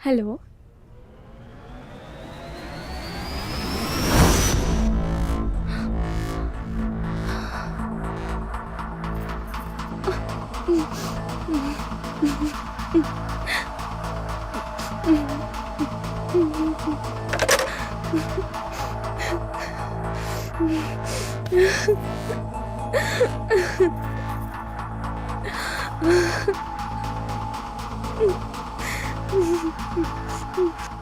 Hello.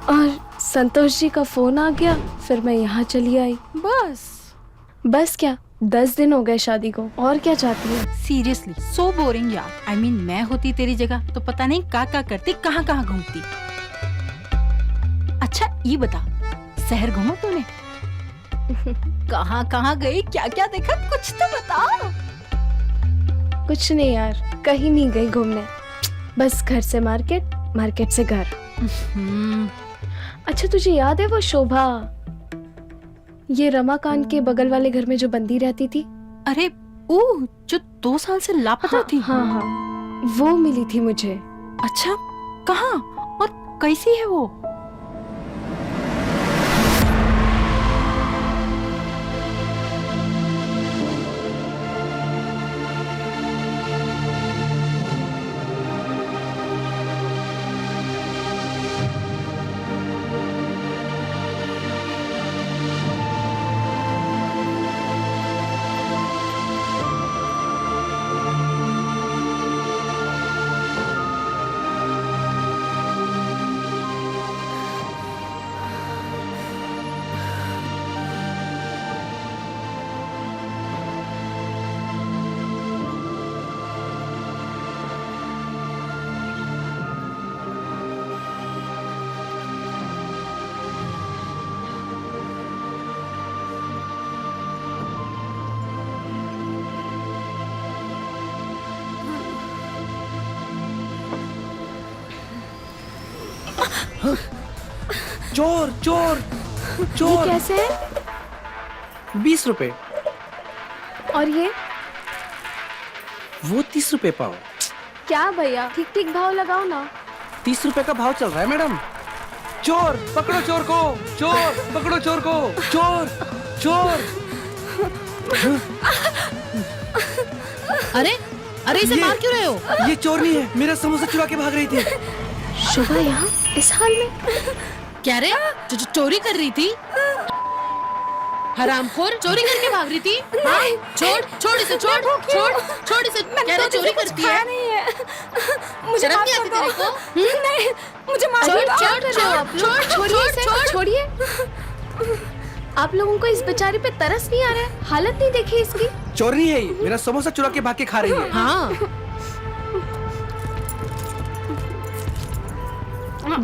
और संतोष जी का phone आ गया, फिर मैं यहाँ चली आई। बस क्या, 10 दिन हो गए शादी को, और क्या चाहती है? सीरियसली सो बोरिंग यार। I mean, मैं होती तेरी जगह तो पता नहीं क्या करती, कहाँ कहाँ घूमती। अच्छा ये बता, शहर घूमा तूने? कहाँ कहाँ गई, क्या क्या देखा, कुछ तो बता। कुछ नहीं यार, कहीं नहीं गई घूमने, बस घर से मार्केट, मार्केट से घर। अच्छा तुझे याद है वो शोभा, ये रमाकांत के बगल वाले घर में जो बंदी रहती थी? अरे ओ, जो 2 साल से लापता थी। हाँ, वो मिली थी मुझे। अच्छा, कहाँ और कैसी है वो? चोर चोर ये चोर। कैसे है? 20 रुपए। और ये? वो 30 रुपए पाओ। क्या भैया, ठीक ठीक भाव लगाओ ना। 30 रुपए का भाव चल रहा है मैडम। चोर पकड़ो चोर को, चोर पकड़ो चोर को, चोर चोर। अरे अरे इसे मार क्यों रहे हो? ये चोर नहीं है, मेरा समोसा चुरा के भाग रही थी। शोभा यहाँ इस हाल में? क्या रे, चोरी कर रही थी? हरामखोर, चोरी करके भाग रही थी? हाँ? छोड़ इसे, छोड़ इसे। कह रहे चोरी करती है? नहीं है, मुझे शर्म माफ नहीं कर आती दो। तेरे को? नहीं, मुझे माफ कर दो। छोड़िए इसे, छोड़िए। आप लोगों को इस बेचारी पे तरस नहीं आ रहा है? हालत नहीं देखी इसकी? चोर नहीं है ये, मेरा समोसा चुरा के भाग के खा रही है। हाँ,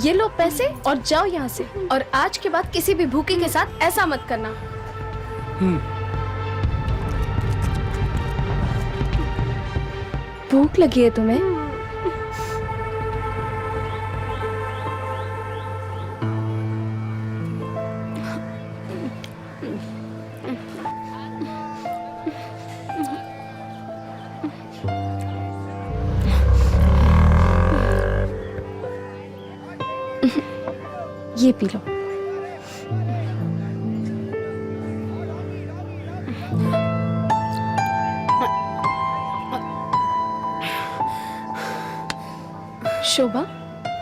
ये लो पैसे और जाओ यहाँ से, और आज के बाद किसी भी भूखे के साथ ऐसा मत करना। भूख लगी है तुम्हें? ये पी लो। शोभा,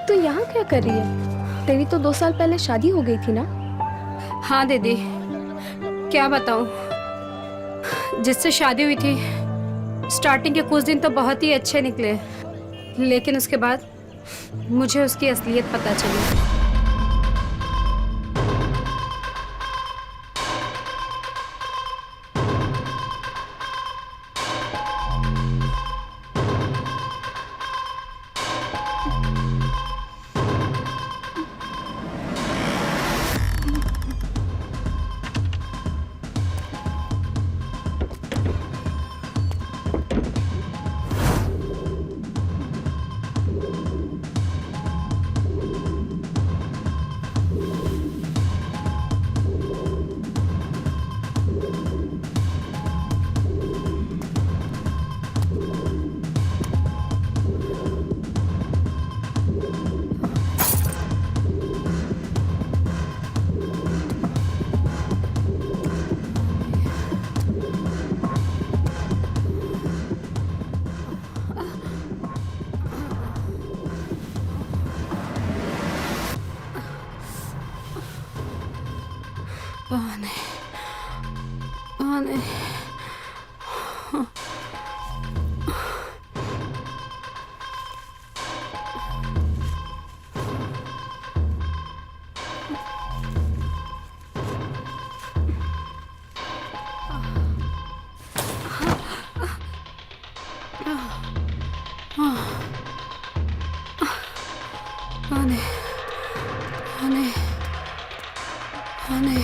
तू यहाँ क्या कर रही है? तेरी तो 2 साल पहले शादी हो गई थी ना? हाँ दीदी, क्या बताऊँ, जिससे शादी हुई थी स्टार्टिंग के कुछ दिन तो बहुत ही अच्छे निकले, लेकिन उसके बाद मुझे उसकी असलियत पता चली। पानी पानी पानी पानी पानी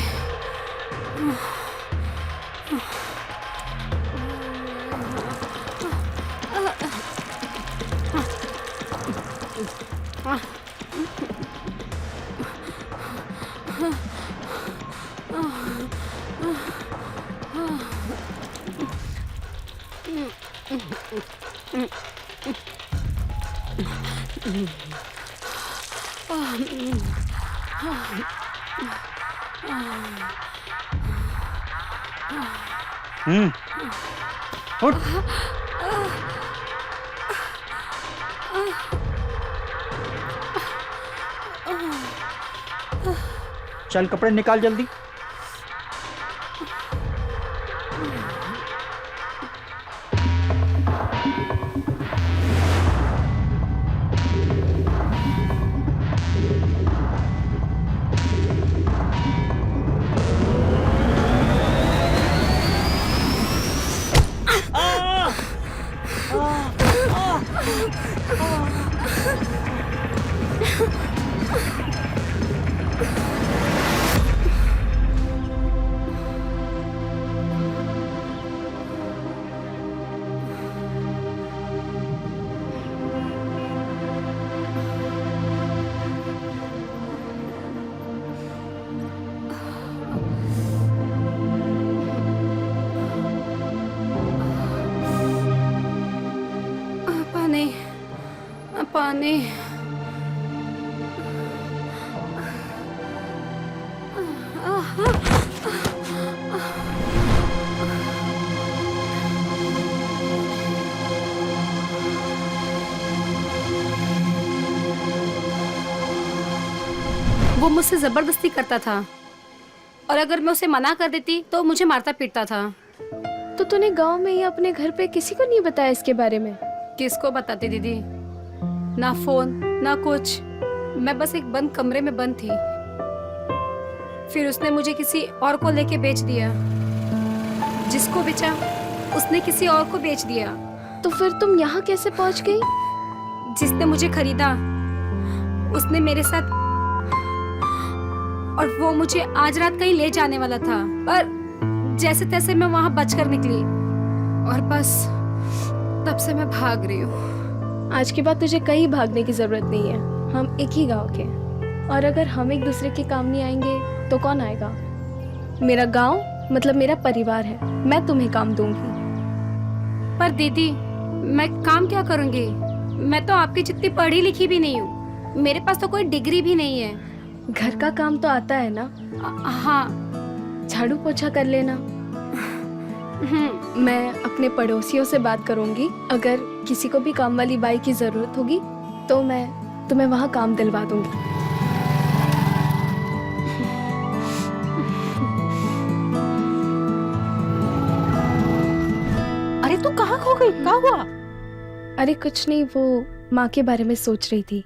उठ। चल कपड़े निकाल जल्दी। पानी पानी वो मुझसे जबरदस्ती करता था और अगर मैं उसे मना कर देती तो मुझे मारता पीटता था। तो तूने गांव में या अपने घर पे किसी को नहीं बताया इसके बारे में? किसको बताती दीदी, ना फोन ना कुछ। मैं बस एक बंद कमरे में बंद थी। फिर उसने मुझे किसी और को लेके बेच दिया। जिसको बेचा उसने किसी और को बेच दिया। तो फिर तुम यहाँ कैसे पहुँच गई? जिसने मुझे खरीदा उसने मेरे साथ, और वो मुझे आज रात कहीं ले जाने वाला था, पर जैसे तैसे मैं वहां बचकर निकली और बस तब से मैं भाग रही हूँ। आज के बाद तुझे कहीं भागने की जरूरत नहीं है। हम एक ही गांव के, और अगर हम एक दूसरे के काम नहीं आएंगे तो कौन आएगा? मेरा गांव मतलब मेरा परिवार है। मैं तुम्हें काम दूंगी। पर दीदी मैं काम क्या करूंगी? मैं तो आपकी जितनी पढ़ी लिखी भी नहीं हूँ। मेरे पास तो कोई डिग्री भी नहीं है। घर का काम तो आता है ना? हाँ। झाड़ू पोछा कर लेना। मैं अपने पड़ोसियों से बात करूंगी। अगर किसी को भी काम वाली बाई की जरूरत होगी तो मैं तुम्हें वहाँ काम दिलवा दूंगी। अरे तू कहाँ खो गई? क्या हुआ? अरे कुछ नहीं, वो माँ के बारे में सोच रही थी।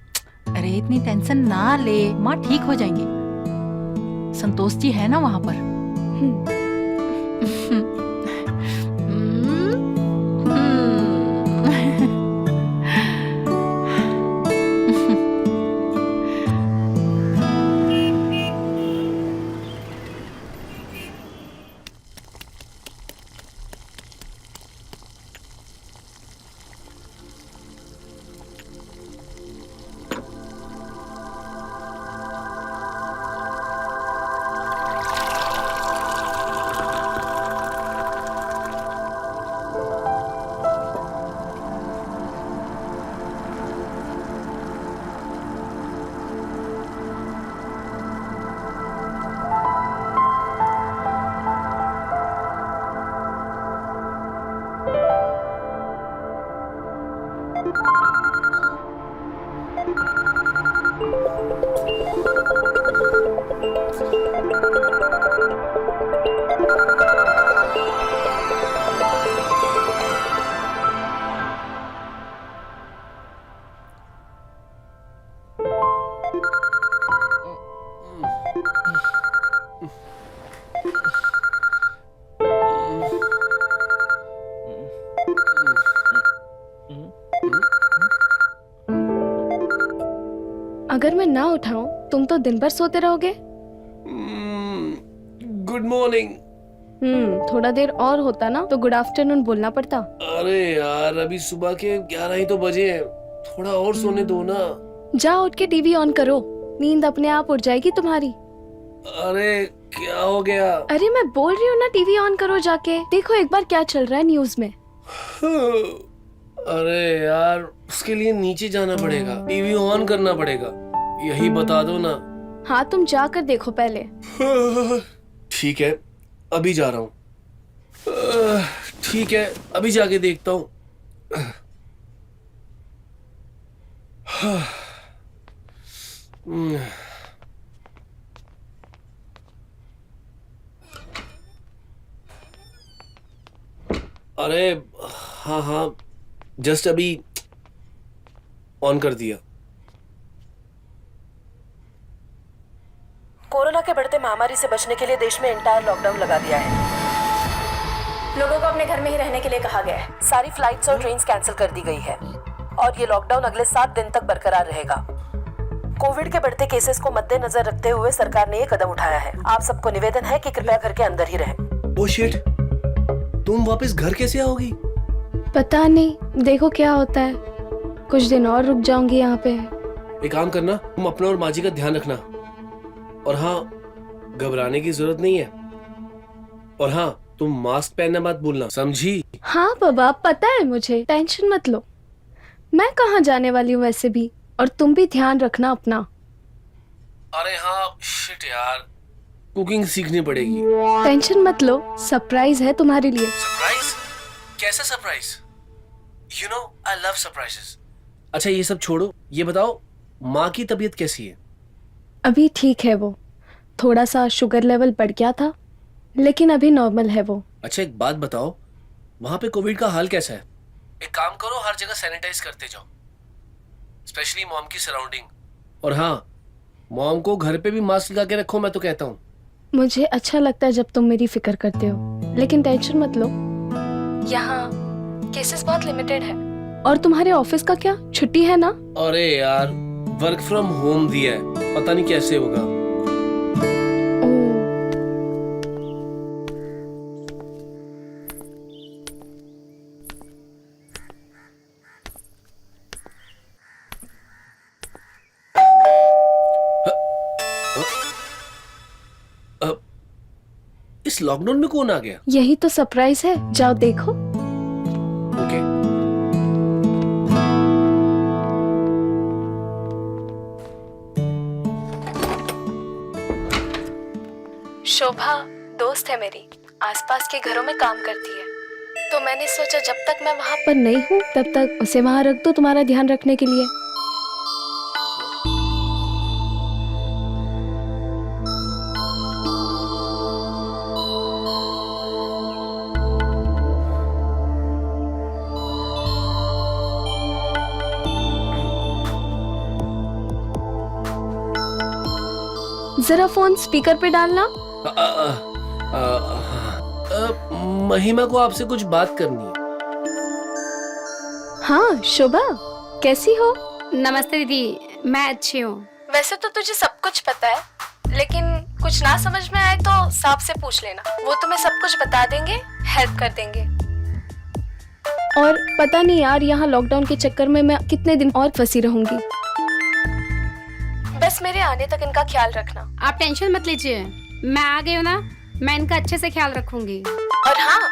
अरे इतनी टेंशन ना ले, माँ ठीक हो जाएंगी। संतोष जी है ना वहाँ पर? अगर मैं ना उठाऊं तुम तो दिन भर सोते रहोगे। Good morning. थोड़ा देर और होता ना तो गुड आफ्टरनून बोलना पड़ता। अरे यार अभी सुबह के 11 ही तो बजे हैं, थोड़ा और सोने दो ना। जा उठ के टीवी ऑन करो, नींद अपने आप उड़ जाएगी तुम्हारी। अरे क्या हो गया? अरे मैं बोल रही हूँ ना, टीवी ऑन करो जाके, देखो एक बार क्या चल रहा है न्यूज में। अरे यार उसके लिए नीचे जाना पड़ेगा, टीवी ऑन करना पड़ेगा, यही बता दो ना। हाँ तुम जाकर देखो पहले। ठीक है अभी जा रहा हूँ। ठीक है अभी जाके देखता हूँ। अरे हाँ हाँ जस्ट अभी ऑन कर दिया। कोरोना के बढ़ते महामारी से बचने के लिए देश में एंटायर लॉकडाउन लगा दिया है। लोगों को अपने घर में ही रहने के लिए कहा गया है। सारी फ्लाइट्स और ट्रेन्स कैंसिल कर दी गई है और ये लॉकडाउन अगले 7 दिन तक बरकरार रहेगा। कोविड के बढ़ते केसेस को मद्देनजर रखते हुए सरकार ने ये कदम उठाया है। आप सबको निवेदन है कि कृपया घर के अंदर ही रहें। ओह शिट, तुम वापस घर कैसे आओगी? पता नहीं, देखो क्या होता है। कुछ दिन और रुक जाऊंगी यहाँ पे। एक काम करना, तुम अपना और माजी का ध्यान रखना। और हाँ घबराने की जरूरत नहीं है। और हाँ तुम मास्क पहनना मत भूलना, समझी? हाँ बाबा पता है मुझे, टेंशन मत लो। मैं कहाँ जाने वाली हूँ वैसे भी, और तुम भी ध्यान रखना अपना। अरे हाँ शिट यार, कुकिंग सीखनी पड़ेगी। टेंशन मत लो, सरप्राइज है तुम्हारे लिए। सरप्राइज? कैसा surprise? You know I love surprises. अच्छा ये सब छोड़ो, ये बताओ माँ की तबीयत कैसी है? अभी ठीक है वो, थोड़ा सा शुगर लेवल बढ़ गया था लेकिन अभी नॉर्मल है वो। अच्छा एक बात बताओ, वहां पे कोविड का हाल कैसा है? एक काम करो, हर जगह सैनिटाइज करते जाओ, स्पेशली मॉम की सराउंडिंग। और हाँ मॉम को घर पे भी मास्क लगा के रखो, मैं तो कहता हूँ। मुझे अच्छा लगता है जब तुम मेरी फिक्र करते हो, लेकिन टेंशन मत लो, यहाँ केसेस बहुत लिमिटेड है। और तुम्हारे ऑफिस का क्या, छुट्टी है ना? अरे यार वर्क फ्रॉम होम दिया है, पता नहीं कैसे होगा। इस लॉकडाउन में कौन आ गया? यही तो सरप्राइज है, जाओ देखो। ओके। शोभा दोस्त है मेरी, आसपास के घरों में काम करती है, तो मैंने सोचा जब तक मैं वहाँ पर नहीं हूँ तब तक उसे वहाँ रख दो तुम्हारा ध्यान रखने के लिए। जरा फोन स्पीकर पे डालना। महिमा को आपसे कुछ बात करनी है। हाँ शोभा कैसी हो? नमस्ते दीदी, मैं अच्छी हूँ। वैसे तो तुझे सब कुछ पता है, लेकिन कुछ ना समझ में आए तो साहब से पूछ लेना, वो तुम्हें सब कुछ बता देंगे, हेल्प कर देंगे। और पता नहीं यार, यहाँ लॉकडाउन के चक्कर में मैं कितने दिन और फंसी रहूंगी। बस मेरे आने तक इनका ख्याल रखना। आप टेंशन मत लीजिए, मैं आ गई हूँ ना, मैं इनका अच्छे से ख्याल रखूंगी। और हाँ,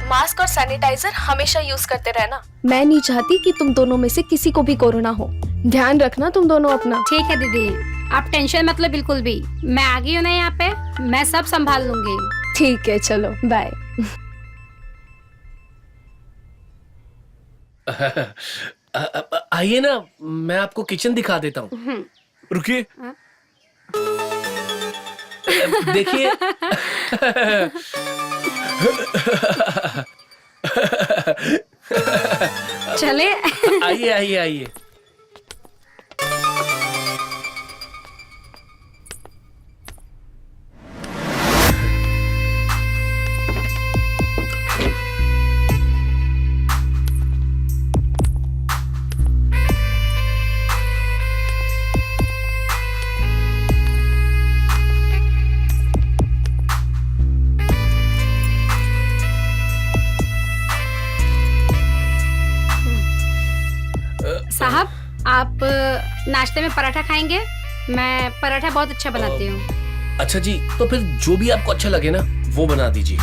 मास्क और सैनिटाइजर हमेशा यूज करते रहना। मैं नहीं चाहती कि तुम दोनों में से किसी को भी कोरोना हो। ध्यान रखना तुम दोनों अपना। ठीक है दीदी, आप टेंशन मत लो बिल्कुल भी। मैं आ गई हूँ ना यहाँ पे, मैं सब संभाल लूंगी। ठीक है चलो बाय। आइए ना, मैं आपको किचन दिखा देता हूँ। रुकिए, देखिए। चले। आइए आइए आइए। नाश्ते में पराठा खाएंगे? मैं पराठा बहुत अच्छा बनाती हूँ। अच्छा जी, तो फिर जो भी आपको अच्छा लगे ना वो बना दीजिए।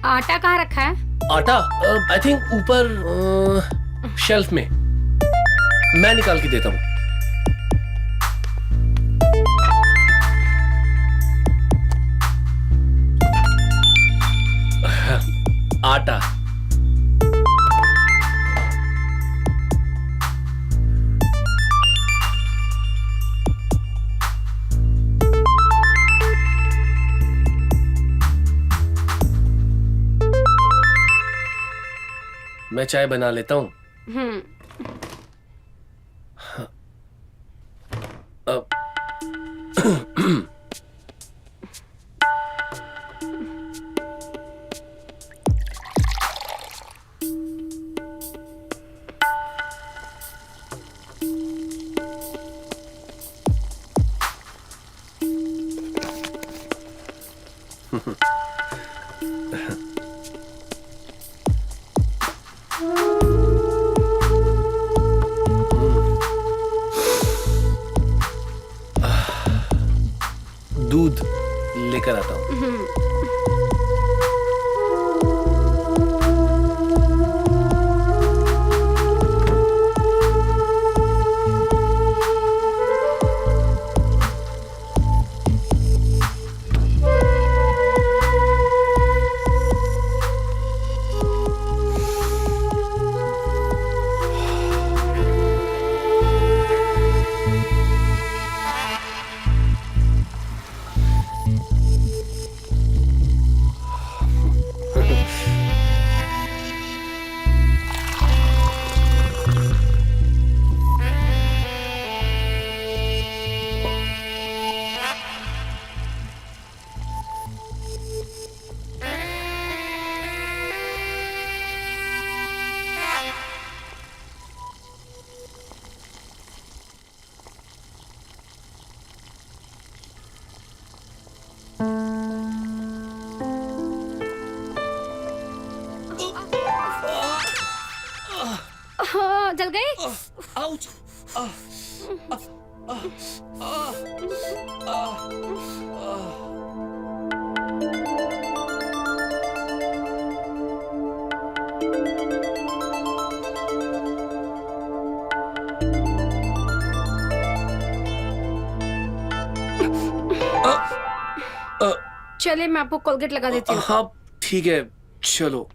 आटा कहाँ रखा है? आटा आई थिंक ऊपर शेल्फ में, मैं निकाल के देता हूँ। आटा मैं चाय बना लेता हूँ। दूध लेकर आता हूँ। हाँ, जल गई? आउच! चलिए मैं आपको कोलगेट लगा देती हूँ। हाँ ठीक है, चलो।